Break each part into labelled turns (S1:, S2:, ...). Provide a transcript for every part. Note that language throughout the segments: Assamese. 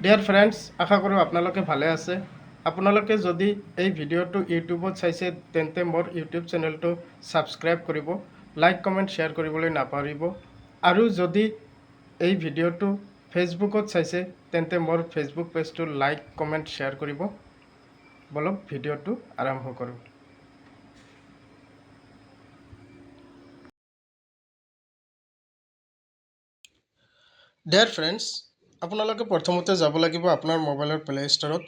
S1: ডিয়াৰ ফ্ৰেণ্ডছ, আশা কৰোঁ আপোনালোকে ভালে আছে। আপোনালোকে যদি এই ভিডিঅ'টো ইউটিউবত চাইছে তেন্তে মোৰ ইউটিউব চেনেলটো ছাবস্ক্ৰাইব কৰিব, লাইক কমেণ্ট শ্বেয়াৰ কৰিবলৈ নাপাহৰিব। আৰু যদি এই ভিডিঅ'টো ফেচবুকত চাইছে তেন্তে মোৰ ফেচবুক পেজটো লাইক কমেণ্ট শ্বেয়াৰ কৰিব। বলক ভিডিঅ'টো আৰম্ভ কৰোঁ। ডিয়াৰ ফ্ৰেণ্ডছ, আপোনালোকে প্ৰথমতে যাব লাগিব আপোনাৰ মোবাইলৰ প্লে' ষ্টৰত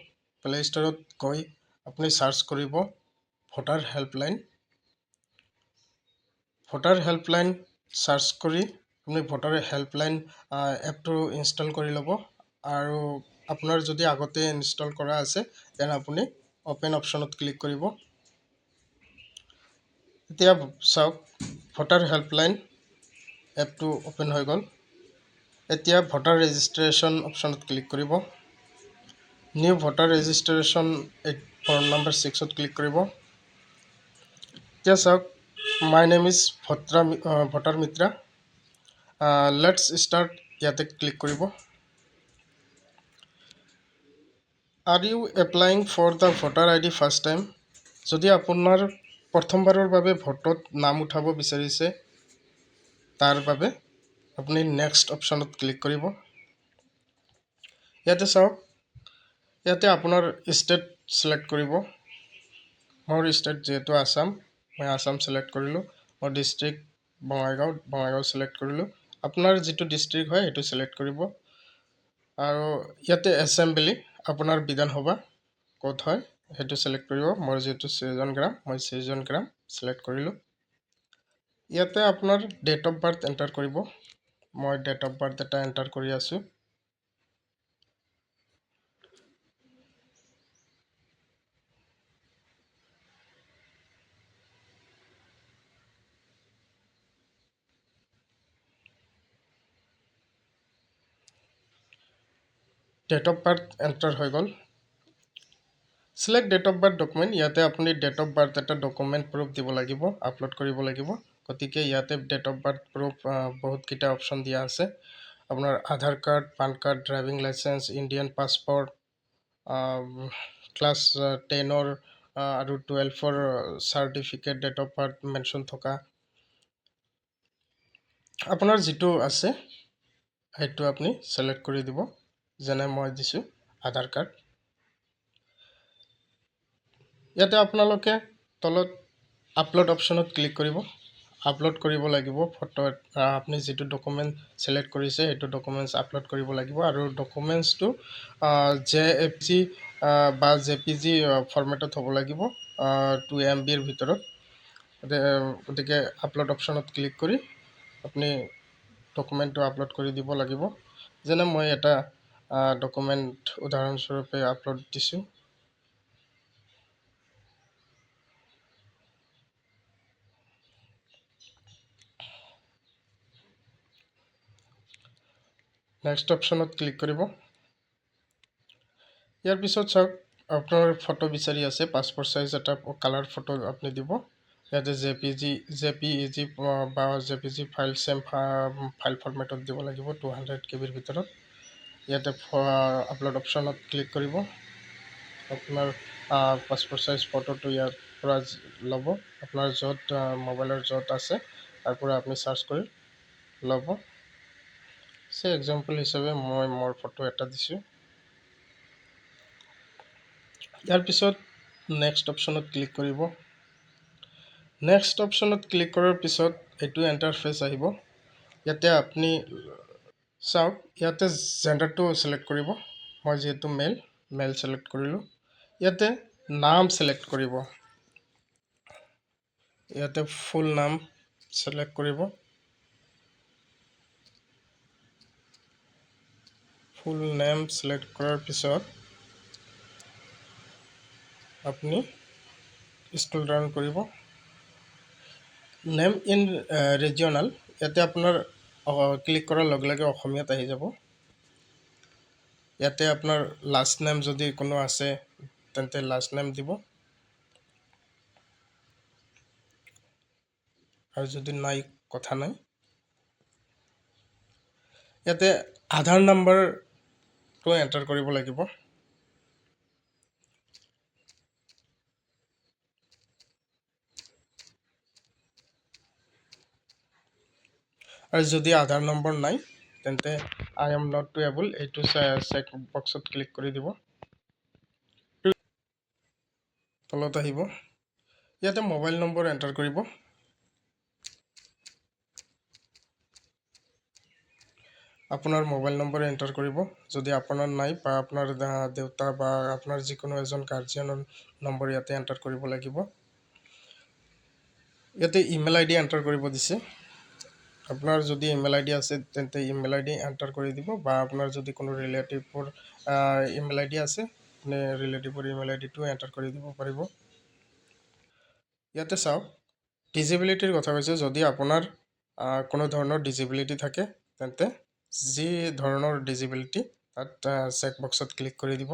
S1: গৈ আপুনি চাৰ্চ কৰিব ভোটাৰ হেল্পলাইন। চাৰ্চ কৰি আপুনি ভোটাৰ হেল্পলাইন এপটো ইনষ্টল কৰি ল'ব। আৰু আপোনাৰ যদি আগতে ইনষ্টল কৰা আছে তেনে আপুনি অ'পেন অপশ্যনত ক্লিক কৰিব। এতিয়া চাওক, ভোটাৰ হেল্পলাইন এপটো অ'পেন হৈ গ'ল। এতিয়া ভোটাৰ ৰেজিষ্ট্ৰেশ্যন অপশ্যনত ক্লিক কৰিব। New voter registration form number 6ত ক্লিক কৰিব। এতিয়া চাওক, my name is voter Mitra. Let's start, ইয়াতে ক্লিক কৰিব। Are you applying for the voter ID first time? যদি আপোনাৰ প্ৰথমবাৰৰ বাবে ভোটত নাম উঠাব বিচাৰিছে তাৰ বাবে আপুনি নেক্সট অপশ্যনত ক্লিক কৰিব। ইয়াতে চাওক, ইয়াতে আপোনাৰ ষ্টেট ছিলেক্ট কৰিব। মোৰ ষ্টেট যিহেতু আসাম, মই আসাম ছিলেক্ট কৰিলোঁ। মোৰ ডিষ্ট্ৰিক্ট বঙাইগাঁও ছিলেক্ট কৰিলোঁ। আপোনাৰ যিটো ডিষ্ট্ৰিক্ট হয় সেইটো ছিলেক্ট কৰিব। আৰু ইয়াতে এছেম্বলি, আপোনাৰ বিধানসভা ক'ত হয় সেইটো ছিলেক্ট কৰিব। মোৰ যিহেতু সৃজন গ্ৰাম, মই সৃজন গ্ৰাম ছিলেক্ট কৰিলোঁ। ইয়াতে আপোনাৰ ডেট অফ বাৰ্থ এণ্টাৰ কৰিব। মই ডেট অফ বাৰ্থ এটা এণ্টাৰ কৰি আছোঁ। ডেট অফ বাৰ্থ এণ্টাৰ হৈ গ'ল। Select date of birth document, ইয়াতে আপুনি ডেট অফ বাৰ্থ এটা ডকুমেণ্ট প্ৰুফ দিব লাগিব, আপলোড কৰিব লাগিব। গতিকে ইয়াতে ডেট অফ বাৰ্থ প্ৰুফ বহুতকেইটা অপশ্যন দিয়া আছে। আপোনাৰ Aadhaar card, PAN card, driving licence, Indian passport, class 10 আৰু 12 certificate, date of birth mention থকা আপোনাৰ যিটো আছে সেইটো আপুনি ছিলেক্ট কৰি দিব। যেনে মই দিছোঁ আধাৰ কাৰ্ড। ইয়াতে আপোনালোকে তলত আপলোড অপশ্যনত ক্লিক কৰিব। আপলোড কৰিব লাগিব ফটো। আপুনি যিটো ডকুমেণ্ট ছিলেক্ট কৰিছে সেইটো ডকুমেণ্টছ আপলোড কৰিব লাগিব। আৰু ডকুমেণ্টছটো JPG বা JPG ফৰ্মেটত হ'ব লাগিব, 2 MBৰ ভিতৰত। গতিকে আপলোড অপশ্যনত ক্লিক কৰি আপুনি ডকুমেণ্টটো আপলোড কৰি দিব লাগিব। যেনে মই এটা ডকুমেণ্ট উদাহৰণস্বৰূপে আপলোড দিছোঁ। নেক্সট অপশ্যনত ক্লিক কৰিব। ইয়াৰ পিছত চাওক, আপোনাৰ ফটো বিচাৰি আছে, পাছপোৰ্ট চাইজ এটা কালাৰ ফটো আপুনি দিব। ইয়াতে JPG বা JPG ফাইল চেম ফাইল ফৰ্মেটত দিব লাগিব, 200 KBৰ ভিতৰত। ইয়াতে আপলোড অপশ্যনত ক্লিক কৰিব। আপোনাৰ পাছপোৰ্ট চাইজ ফটোটো ইয়াৰ পৰা ল'ব। আপোনাৰ য'ত মোবাইলৰ য'ত আছে তাৰ পৰা আপুনি চাৰ্চ কৰি ল'ব। এক্সাম্পল হিচাপে মই মোৰ ফটো এটা দিছোঁ। ইয়াৰ পিছত নেক্সট অপশ্যনত ক্লিক কৰিব। নেক্সট অপশ্যনত ক্লিক কৰাৰ পিছত এইটো ইণ্টাৰফেচ আহিব। ইয়াতে আপুনি চাওক, ইয়াতে জেণ্ডাৰটো ছিলেক্ট কৰিব। মই যিহেতু মেল ছিলেক্ট কৰিলোঁ। ইয়াতে নাম ছিলেক্ট কৰিব। ইয়াতে ফুল নাম ছিলেক্ট কৰিব। ফুল নেম ছিলেক্ট কৰাৰ পিছত আপুনি স্ক্ৰল ডাউন কৰিব। নেম ইন ৰিজিয়নেল, ইয়াতে আপোনাৰ ক্লিক কৰাৰ লগে লগে অসমীয়াত আহি যাব। ইয়াতে আপোনাৰ লাষ্ট নেম যদি কোনো আছে তেন্তে লাষ্ট নেম দিব, আৰু যদি নাই কথা নাই। ইয়াতে আধাৰ নাম্বাৰ টো এণ্টাৰ কৰিব লাগিব। আৰু যদি আধাৰ নম্বৰ নাই তেন্তে I am not to able এইটো চেক বক্সত ক্লিক কৰি দিব। তলত আহিব, ইয়াতে মোবাইল নম্বৰ এণ্টাৰ কৰিব। আপোনাৰ মোবাইল নম্বৰ এণ্টাৰ কৰিব। যদি আপোনাৰ নাই বা আপোনাৰ দেউতা বা আপোনাৰ যিকোনো এজন গাৰ্জিয়ানৰ নম্বৰ ইয়াতে এণ্টাৰ কৰিব লাগিব। ইয়াতে ইমেইল আইডি এণ্টাৰ কৰিব দিছে। আপোনাৰ যদি ইমেইল আইডি আছে তেন্তে ইমেইল আইডি এণ্টাৰ কৰি দিব, বা আপোনাৰ যদি কোনো ৰিলেটিভৰ ইমেইল আইডি আছে আপুনি ৰিলেটিভৰ ইমেইল আইডিটো এণ্টাৰ কৰি দিব পাৰিব। ইয়াতে চাওক, ডিজেবিলিটিৰ কথা কৈছে। যদি আপোনাৰ কোনো ধৰণৰ ডিজেবিলিটি থাকে তেন্তে যি ধৰণৰ ডিজেবিলিটি তাত চেক বক্সত ক্লিক কৰি দিব।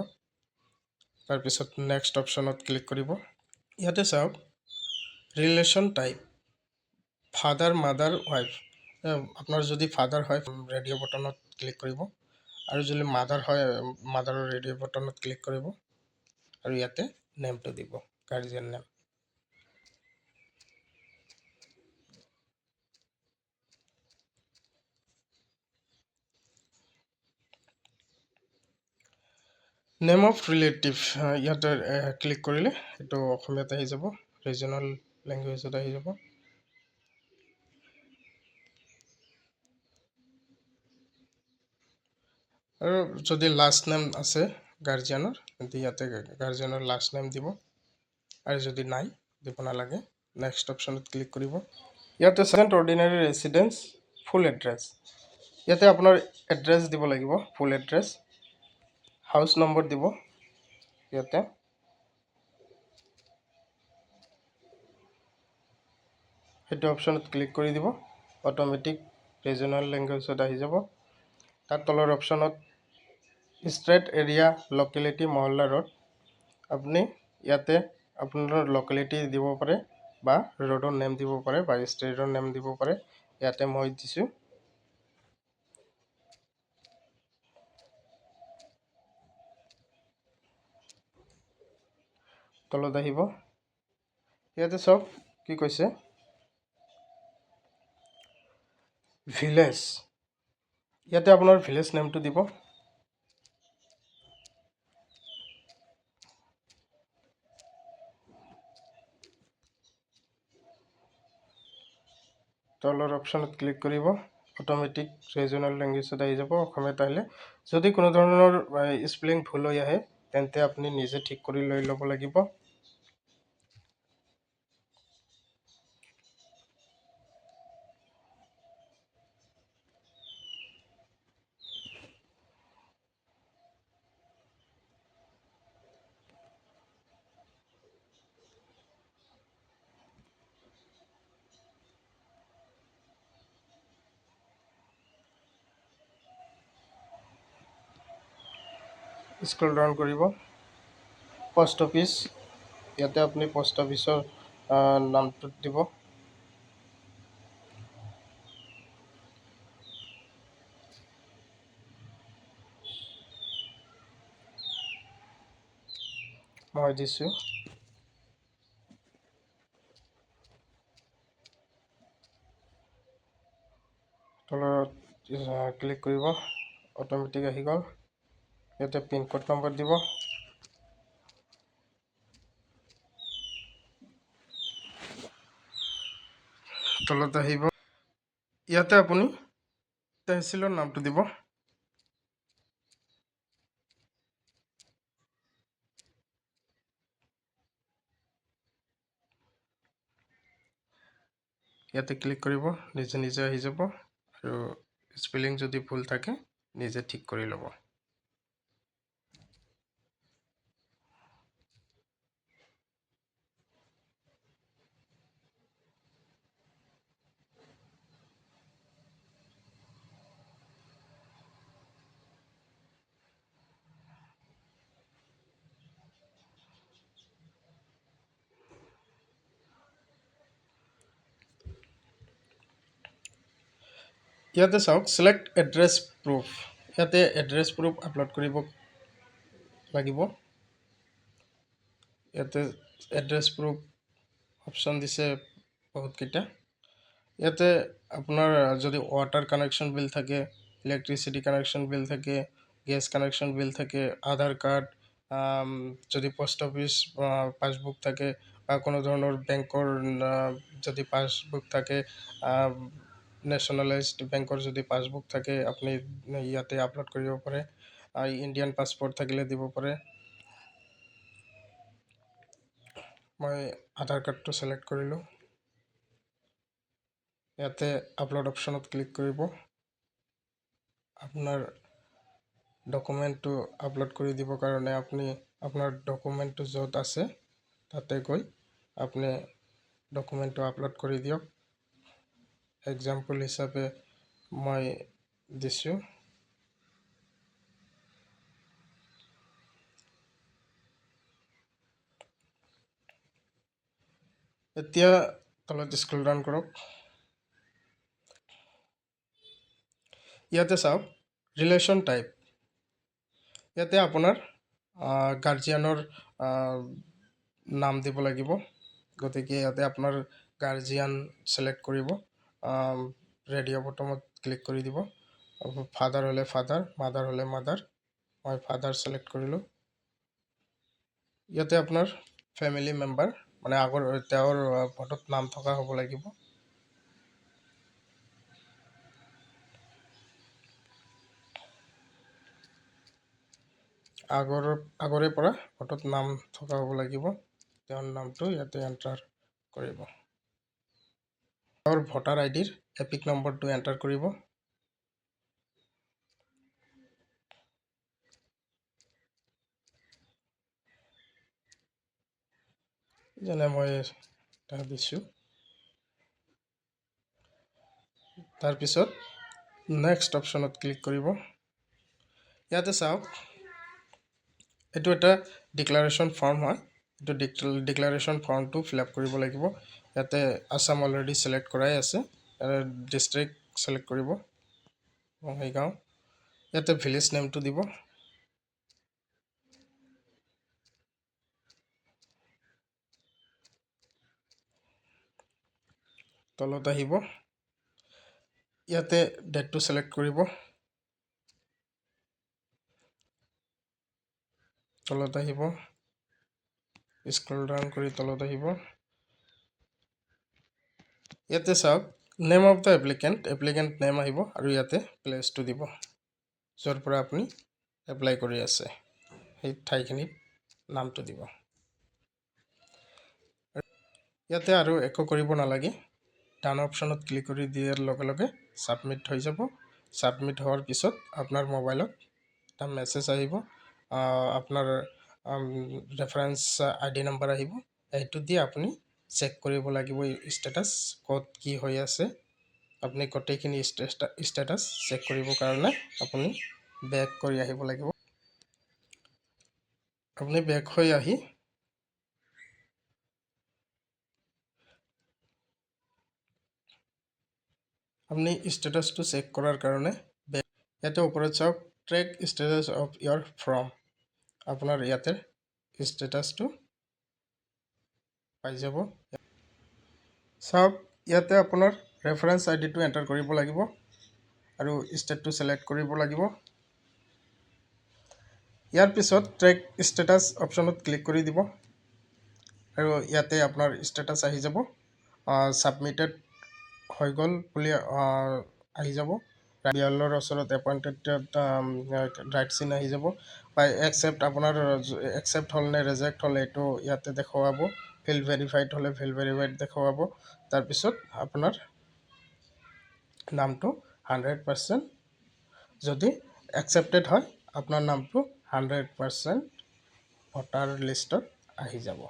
S1: তাৰপিছত নেক্সট অপশ্যনত ক্লিক কৰিব। ইয়াতে চাওক, relation type father, mother, wife. আপোনাৰ যদি ফাদাৰ হয় ৰেডিঅ' বটনত ক্লিক কৰিব, আৰু যদি মাদাৰ হয় মাদাৰৰ ৰেডিঅ' বটনত ক্লিক কৰিব, আৰু ইয়াতে নেমটো দিব, guardian name. Name of relative ইয়াতে ক্লিক কৰিলে এইটো অসমীয়াত আহি যাব, ৰিজনেল লেংগুৱেজত আহি যাব। আৰু যদি লাষ্ট নেম আছে গাৰ্জিয়ানৰ তেন্তে ইয়াতে গাৰ্জিয়ানৰ লাষ্ট নেম দিব, আৰু যদি নাই দিব নালাগে। নেক্সট অপশ্যনত ক্লিক কৰিব। ইয়াতে চেণ্ট অৰ্ডিনাৰী ৰেচিডেঞ্চ ফুল এড্ৰেছ, ইয়াতে আপোনাৰ এড্ৰেছ দিব লাগিব, ফুল এড্ৰেছ। হাউচ নম্বৰ দিব ইয়াতে। সেইটো অপশ্যনত ক্লিক কৰি দিব, অট'মেটিক ৰিজনেল লেংগুৱেজত আহি যাব। তাৰ তলৰ অপশ্যনত ষ্ট্ৰেট এৰিয়া লোকেলিটি মহল্লা ৰোড, আপুনি ইয়াতে আপোনাৰ লোকেলিটি দিব পাৰে, বা ৰোডৰ নেম দিব পাৰে, বা ষ্ট্ৰীটৰ নেম দিব পাৰে। ইয়াতে মই দিছোঁ। তলত আহিব, ইয়াতে চাওক কি কৈছে, ভিলেজ। ইয়াতে আপোনাৰ ভিলেজ নেমটো দিব। তলৰ অপশ্যনত ক্লিক কৰিব, অট'মেটিক ৰিজনেল লেংগুৱেজত আহি যাব, অসমীয়াত আহিলে। যদি কোনো ধৰণৰ স্পেলিং ভুল হৈ আহে তেন্তে আপুনি নিজে ঠিক কৰি লৈ ল'ব লাগিব। স্ক্ৰল ডাউন কৰিব, পোষ্ট অফিচ, ইয়াতে আপুনি পোষ্ট অফিচৰ নামটো দিব। মই দিছোঁ। তলত ক্লিক কৰিব, অট'মেটিক আহি গ'ল। ইয়াতে পিনক'ড নম্বৰ দিব। তলত আহিব, ইয়াতে আপুনি তহচিলৰ নামটো দিব। ইয়াতে ক্লিক কৰিব, নিজে নিজে আহি যাব, আৰু স্পেলিং যদি ভুল থাকে নিজে ঠিক কৰি ল'ব। ইয়াতে চাওক, চিলেক্ট এড্ৰেছ প্ৰুফ, ইয়াতে এড্ৰেছ প্ৰুফ আপলোড কৰিব লাগিব। ইয়াতে এড্ৰেছ প্ৰুফ অপশ্যন দিছে বহুতকেইটা। ইয়াতে আপোনাৰ যদি ৱাটাৰ কানেকশ্যন বিল থাকে, ইলেক্ট্ৰিচিটি কানেকশ্যন বিল থাকে, গেছ কানেকশ্যন বিল থাকে, আধাৰ কাৰ্ড, যদি পোষ্ট অফিচ পাছবুক থাকে বা কোনো ধৰণৰ বেংকৰ যদি পাছবুক থাকে, নেশ্যনেলাইজড বেংকৰ যদি পাছবুক থাকে, আপুনি ইয়াতে আপলোড কৰিব পাৰে। ইণ্ডিয়ান পাছপৰ্ট থাকিলে দিব পাৰে। মই আধাৰ কাৰ্ডটো ছিলেক্ট কৰিলোঁ। ইয়াতে আপলোড অপশ্যনত ক্লিক কৰিব। আপোনাৰ ডকুমেণ্টটো আপলোড কৰি দিবৰ কাৰণে আপুনি আপোনাৰ ডকুমেণ্টটো য'ত আছে তাতে গৈ আপুনি ডকুমেণ্টটো আপলোড কৰি দিয়ক। এক্সাম্পল হিচাপে মই দিছোঁ। এতিয়া তলত স্ক্ৰল ডাউন কৰক। ইয়াতে চাওক ৰিলেশ্যন টাইপ। ইয়াতে আপোনাৰ গাৰ্জিয়ানৰ নাম দিব লাগিব। গতিকে ইয়াতে আপোনাৰ গাৰ্জিয়ান ছিলেক্ট কৰিব। ৰেডিঅ' বটমত ক্লিক কৰি দিব। ফাদাৰ হ'লে ফাদাৰ, মাদাৰ হ'লে মাদাৰ। মই ফাদাৰ ছিলেক্ট কৰিলোঁ। ইয়াতে আপোনাৰ ফেমিলি মেম্বাৰ মানে তেওঁৰ ফটোত নাম থকা হ'ব লাগিব। আগৰে পৰা ফটোত নাম থকা হ'ব লাগিব। তেওঁৰ নামটো ইয়াতে এণ্টাৰ কৰিব। তেওঁৰ ভোটাৰ আইডিৰ এপিক নম্বৰটো এণ্টাৰ কৰিব। যেনে মই এটা দিছোঁ। তাৰপিছত নেক্সট অপশ্যনত ক্লিক কৰিব। ইয়াতে চাওক এইটো এটা ডিক্লাৰেশ্যন ফৰ্ম হয়। এইটো ডিক্লাৰেশ্যন ফৰ্মটো ফিল আপ কৰিব লাগিব। ইয়াতে আছাম অলৰেডি ছিলেক্ট কৰাই আছে। ডিষ্ট্ৰিক্ট ছিলেক্ট কৰিব, বঙাইগাঁও। ইয়াতে ভিলেজ নেমটো দিব। তলত আহিব। ইয়াতে ডেটটো ছিলেক্ট কৰিব। তলত আহিব। স্ক্ৰল ডাউন কৰি তলত আহিব। ইয়াতে চাওক name of the applicant name আহিব আৰু ইয়াতে প্লেচটো দিব য'ৰ পৰা আপুনি এপ্লাই কৰি আছে সেই ঠাইখিনিত নামটো দিব। ইয়াতে আৰু একো কৰিব নালাগে। ডান অপশ্যনত ক্লিক কৰি দিয়াৰ লগে লগে ছাবমিট হৈ যাব। ছাবমিট হোৱাৰ পিছত আপোনাৰ মোবাইলত এটা মেছেজ আহিব। আপোনাৰ ৰেফাৰেঞ্চ ID নম্বৰ আহিব। এইটো দি আপুনি চেক কৰিব লাগিব ষ্টেটাছ ক'ত কি হৈ আছে। আপুনি গোটেইখিনি ষ্টেটাছ চেক কৰিবৰ কাৰণে আপুনি বেক কৰি আহিব লাগিব। আপুনি বেক হৈ আহি আপুনি ষ্টেটাছটো চেক কৰাৰ কাৰণে ইয়াতে ওপৰত চাওক track status of your form. আপোনাৰ ইয়াতে ষ্টেটাছটো পাই যাব। চাওক ইয়াতে আপোনাৰ ৰেফাৰেঞ্চ আইডিটো এণ্টাৰ কৰিব লাগিব আৰু ষ্টেটটো ছিলেক্ট কৰিব লাগিব। ইয়াৰ পিছত ট্ৰেক ষ্টেটাছ অপশ্যনত ক্লিক কৰি দিব আৰু ইয়াতে আপোনাৰ ষ্টেটাছ আহি যাব। ছাবমিটেড হৈ গ'ল বুলি আহি যাব। বিয়ালৰ ওচৰত এপইণ্টেড ৰাইট চিন আহি যাব বা আপোনাৰ একচেপ্ট হ'ল নে ৰিজেক্ট হ'ল এইটো ইয়াতে দেখুৱাব। ফিল ভেৰিফাইড হ'লে ফিল ভেৰিফাইড দেখুৱাব। তাৰপিছত আপোনাৰ নামটো 100% যদি একচেপ্টেড হয় আপোনাৰ নামটো 100% ভোটাৰ লিষ্টত আহি যাব।